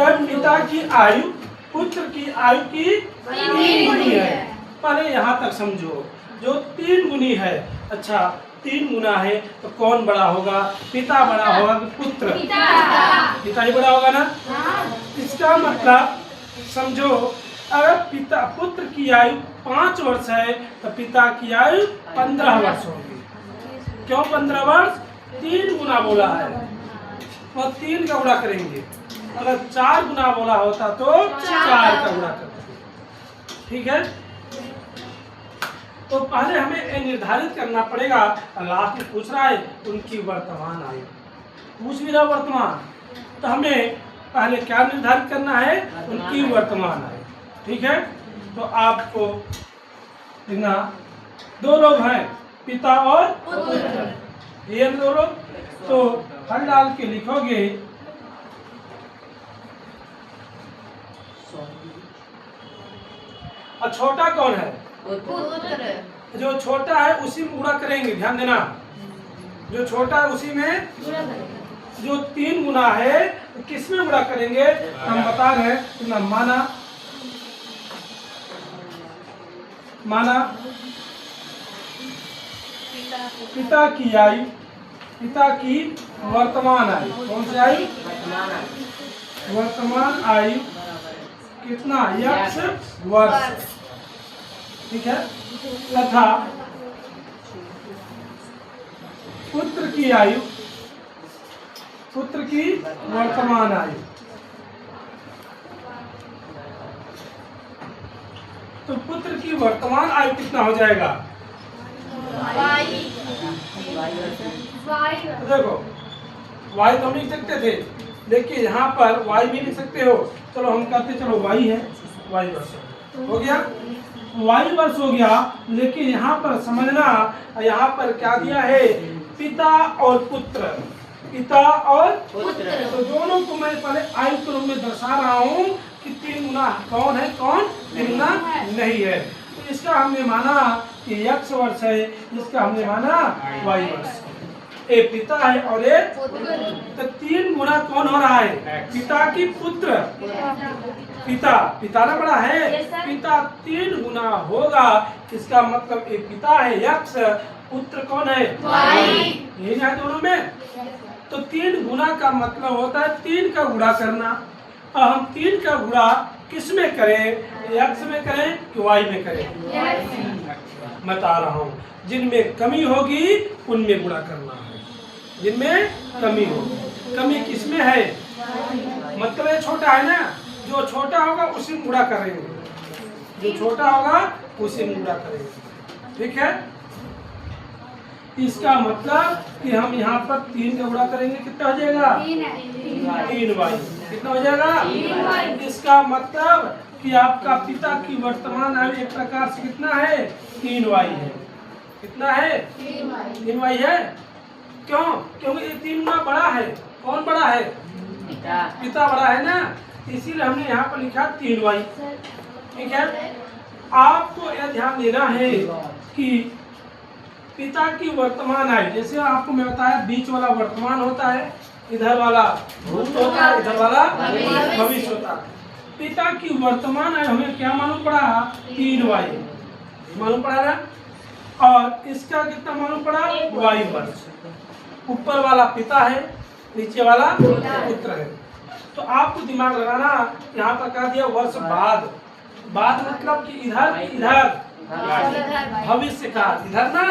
यह पिता की आयु पुत्र की आयु की 3 गुनी है। पहले यहाँ तक समझो, जो 3 गुनी है। अच्छा 3 गुना है तो कौन बड़ा होगा? पिता बड़ा होगा कि पुत्र? पिता ही बड़ा होगा ना। इसका मतलब समझो, अगर पिता पुत्र की आयु 5 वर्ष है तो पिता की आयु 15 वर्ष होगी। क्यों 15 वर्ष? 3 गुना बोला है और 3 का गुणा करेंगे। अगर 4 गुना बोला होता तो 4 का गुणा करते। ठीक है, तो पहले हमें ये निर्धारित करना पड़ेगा। लास्ट में पूछ रहा है उनकी वर्तमान आयु, पूछ भी रहा वर्तमान, तो हमें पहले क्या निर्धारित करना है? उनकी वर्तमान आयु। ठीक है, तो आपको लिखना 2 लोग हैं, पिता और पुत्र। ये 2 लोग, तो हल डाल के लिखोगे और छोटा कौन है? पुत्र। जो छोटा है उसी में गुणा करेंगे, ध्यान देना। जो छोटा है उसी में, जो 3 गुना है तो किस में गुणा करेंगे? हम बता रहे हैं। माना पिता की आयु, पिता की वर्तमान आयु, कौन सी आयु? वर्तमान आयु कितना? x वर्ष। ठीक है, तथा पुत्र की आयु, पुत्र की वर्तमान आयु, तो पुत्र की वर्तमान आयु कितना हो जाएगा? तो देखो y तो हम लिख सकते थे, देखिए यहाँ पर y भी लिख सकते हो। चलो हम कहते चलो y है, y वर्ष हो गया, y वर्ष हो गया। लेकिन यहाँ पर समझना, यहाँ पर क्या दिया है? पिता और पुत्र, पिता और पुत्र। तो दोनों को मैं पहले आयु के रूप में दर्शा रहा हूँ कि 3 गुना कौन है, कौन 3 गुना नहीं है। तो इसका हमने माना कि x वर्ष है, इसका हमने माना y वर्ष। ए पिता है और ए पुत्र, तो 3 गुना कौन हो रहा है? पिता की पुत्र। पिता, पिता ना बड़ा है, पिता 3 गुना होगा। इसका मतलब एक पिता है x, पुत्र कौन है? यही है दोनों में। तो 3 गुना का मतलब होता है 3 का गुणा करना। और हम 3 का गुणा किस में करें? x में करें कि y में करें? मैं बता रहा हूँ, जिनमें कमी होगी उनमें गुणा करना है, जिनमें कमी होगी। कमी किसमें है? मतलब ये छोटा है ना, जो छोटा होगा उसी में गुणा करेंगे, जो छोटा होगा उसी में गुणा करेंगे। ठीक है, इसका मतलब कि हम यहाँ पर 3 का गुणा करेंगे, कितना हो जाएगा? 3y। कितना हो जाएगा? इसका मतलब कि आपका पिता की वर्तमान आयु एक प्रकार से कितना है? 3y है। कितना है? 3y है। क्यों? क्योंकि ये 3 गुना बड़ा है। कौन बड़ा है? पिता बड़ा है ना, इसीलिए हमने यहाँ पर लिखा 3y। ठीक है, आपको यह ध्यान देना है कि पिता की वर्तमान आयु, जैसे आपको मैं बताया बीच वाला वर्तमान होता है, इधर वाला भूत होता है, इधर वाला भविष्य होता है। पिता की वर्तमान आयु हमें क्या मालूम पड़ा? 3y मालूम पड़ा ना, और इसका कितना मालूम पड़ा? y वर्ष। ऊपर वाला पिता है, नीचे वाला पुत्र है। तो आपको दिमाग लगाना, यहाँ पर कह दिया वर्ष बाद। बाद मतलब कि इधर इधर भविष्य का, इधर ना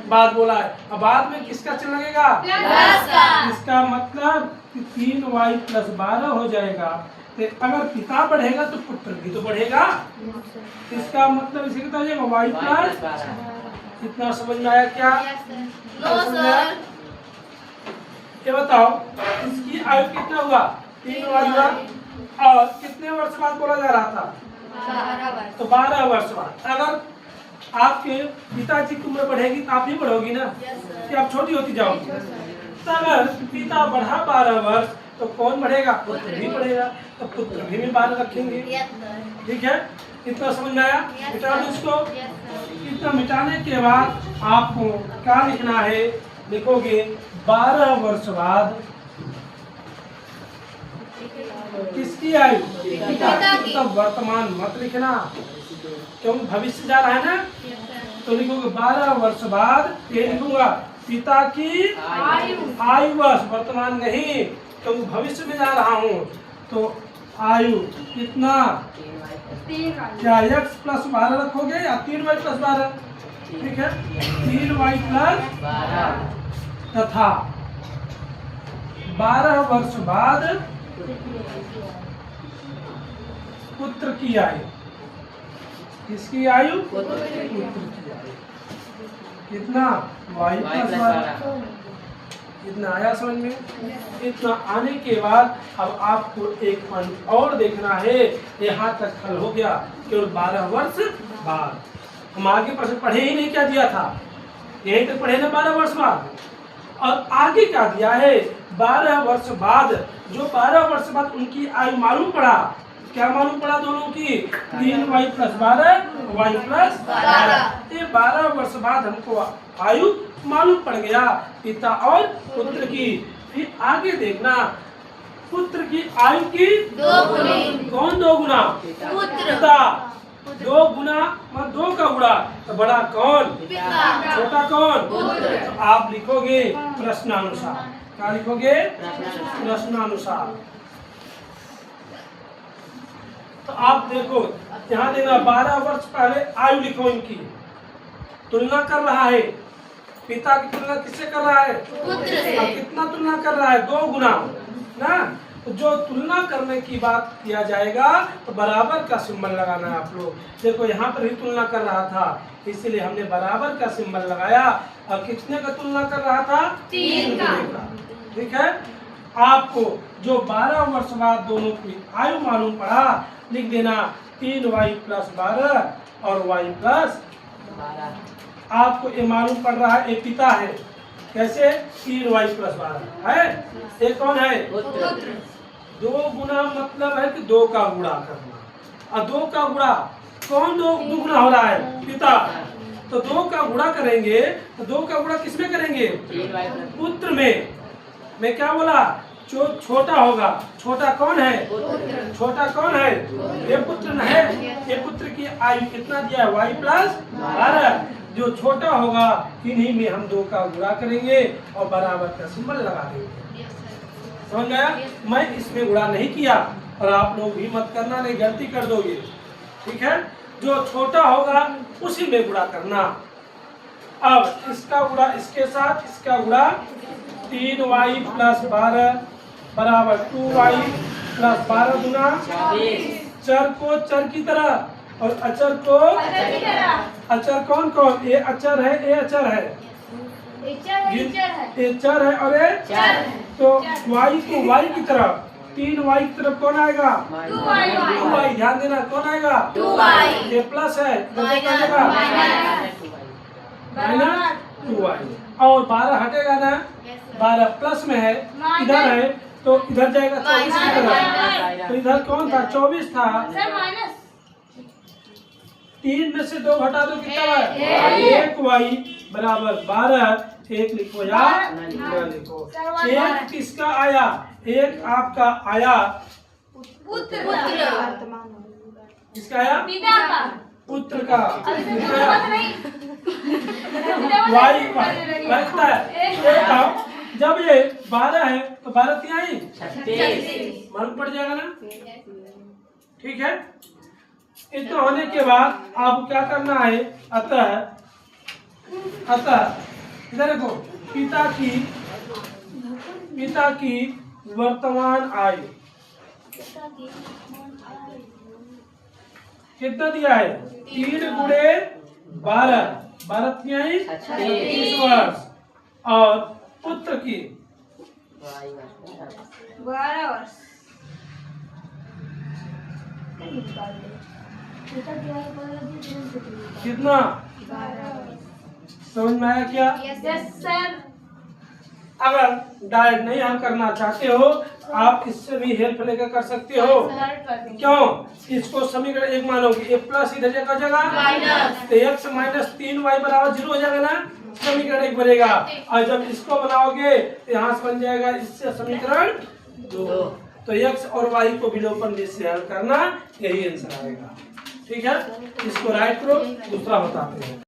बाद बोला है। अब बाद में किसका चिन्ह लगेगा? प्लस का। इसका मतलब कि 3y + 12 हो जाएगा। तो अगर पिता बढ़ेगा तो पुत्र भी तो बढ़ेगा। इसका मतलब इसे कितना हो जाएगा? y +। इतना समझ में आया क्या? ये बताओ, इसकी आयु कितना हुआ? 3y हुआ। और कितने वर्ष बाद बोला जा रहा था? 12 वर्ष। तो 12 वर्ष बाद। अगर आपके पिताजी की उम्र बढ़ेगी तो आप भी बढ़ोगी ना, कि आप छोटी होती जाओगी। तो अगर पिता बढ़ा 12 वर्ष तो कौन बढ़ेगा? पुत्र भी बढ़ेगा। तो पुत्र भी में 12 रखेंगे। ठीक है, इतना समझ में आया? मिटा दो इसको। इतना मिटाने के बाद आपको क्या लिखना है? लिखोगे 12 वर्ष बाद किसकी आयु? पिता की। तब वर्तमान मत लिखना, क्यों भविष्य जा रहा है ना, तो लिखोगे 12 वर्ष बाद ये लिखूंगा पिता की आयु वर्ष, वर्तमान नहीं क्योंकि भविष्य में जा रहा हूँ। तो आयु कितना? क्या x प्लस 12 रखोगे या 3y प्लस 12? ठीक है, 3y प्लस 12 तथा 12 वर्ष बाद पुत्र की आयु। किसकी आयु? पुत्र की आयु कितना? y plus 12। इतना आया समझ में? इतना आने के बाद अब आपको एक पॉइंट और देखना है। यहाँ तक हल हो गया केवल 12 वर्ष बाद। हम आगे पढ़े ही नहीं, क्या दिया था यहीं तक पढ़े ना 12 वर्ष बाद। और आगे क्या दिया है 12 वर्ष बाद। जो 12 वर्ष बाद उनकी आयु मालूम पड़ा, क्या मालूम पड़ा दोनों की? 3y plus 12 y plus 12। ये 12 वर्ष बाद हमको आयु मालूम पड़ गया पिता और पुत्र की। फिर आगे देखना पुत्र की आयु की 2 गुनी। कौन 2 गुना? पिता। 2 गुना मतलब 2 का गुणा, तो बड़ा कौन? पिता। छोटा कौन? पुत्र। तो आप लिखोगे प्रश्नानुसार। क्या लिखोगे? प्रश्नानुसार। तो आप देखो यहाँ देखना 12 वर्ष पहले आयु लिखो, इनकी तुलना कर रहा है। पिता की तुलना किससे कर रहा है? पुत्र से। अब कितना तुलना कर रहा है? 2 गुना ना। तो जो तुलना करने की बात किया जाएगा तो बराबर का सिंबल लगाना है। आप लोग देखो यहाँ पर भी तुलना कर रहा था, इसलिए हमने बराबर का सिंबल लगाया। और कितने का तुलना कर रहा था? 3 का। ठीक है, आपको जो 12 वर्ष बाद दोनों की आयु मालूम पड़ा, लिख देना 3y प्लस 12 और y प्लस 12। आपको ये मालूम पड़ रहा है ये पिता है, कैसे? 3y प्लस 12 है। ये कौन है? 2 गुना मतलब है कि 2 का गुणा करना। और 2 का गुणा कौन 2 गुना हो रहा है? पिता। तो 2 का गुणा करेंगे तो 2 का गुणा किसमें करेंगे? पुत्र में। मैं क्या बोला? जो छोटा होगा, छोटा कौन है? छोटा कौन है? ये पुत्र न है। ये पुत्र की आयु कितना दिया है? y plus 12। जो छोटा होगा इन्हीं में हम 2 का गुणा करेंगे और बराबर का सिंबल लगा देंगे। समझ गया? मैं इसमें गुणा नहीं किया और आप लोग भी मत करना, नहीं गलती कर दोगे। ठीक है, जो छोटा होगा उसी में गुणा करना। अब इसका गुणा इसके साथ, इसका गुणा 3y प्लस 12 बराबर 2y प्लस 12 गुना चर को चर की तरह और अचर को अचर कौन कौन? ये अचर है, ये अचर है, ये चर है और ये तो y को y की तरफ, 3y की तरफ कौन आएगा? 2y। ध्यान देना कौन आएगा? 2y। ये प्लस है, माइनस 2y और 12 हटेगा ना, 12 प्लस में है, इधर है तो इधर जाएगा 24 की तरफ। तो इधर कौन था? 24 था। 3 में से 2 घटा दो, कितना है? 1y बराबर 12। 1 लिखो या न लिखो। 1 किसका आया? 1 आपका आया किसका आया? पुत्र का। y जब ये 12 है तो 12 तिहाई 36 मालूम पड़ जाएगा ना। ठीक है, इतना होने के बाद आपको क्या करना है? अतः इधर देखो पिता की वर्तमान आयु कितना दिया है? 3 गुणे 12, 12 तिहाई 36 वर्ष। और पुत्र की 12 वर्ष। कितना? समझ में आया क्या? Yes sir. अगर डायरेक्ट नहीं हल करना चाहते हो आप इससे भी हेल्प लेकर कर सकते हो। क्यों? इसको समीकरण 1 मानोगे, ये प्लस इधर जगह माइनस, तो x माइनस 3y बराबर 0 हो जाएगा ना, समीकरण 1 बनेगा। और जब इसको बनाओगे तो यहाँ से बन जाएगा इससे समीकरण 2। तो x और y को विलोपन से हल करना, यही आंसर आएगा। ठीक है, इसको राइट करो, दूसरा बताते हैं।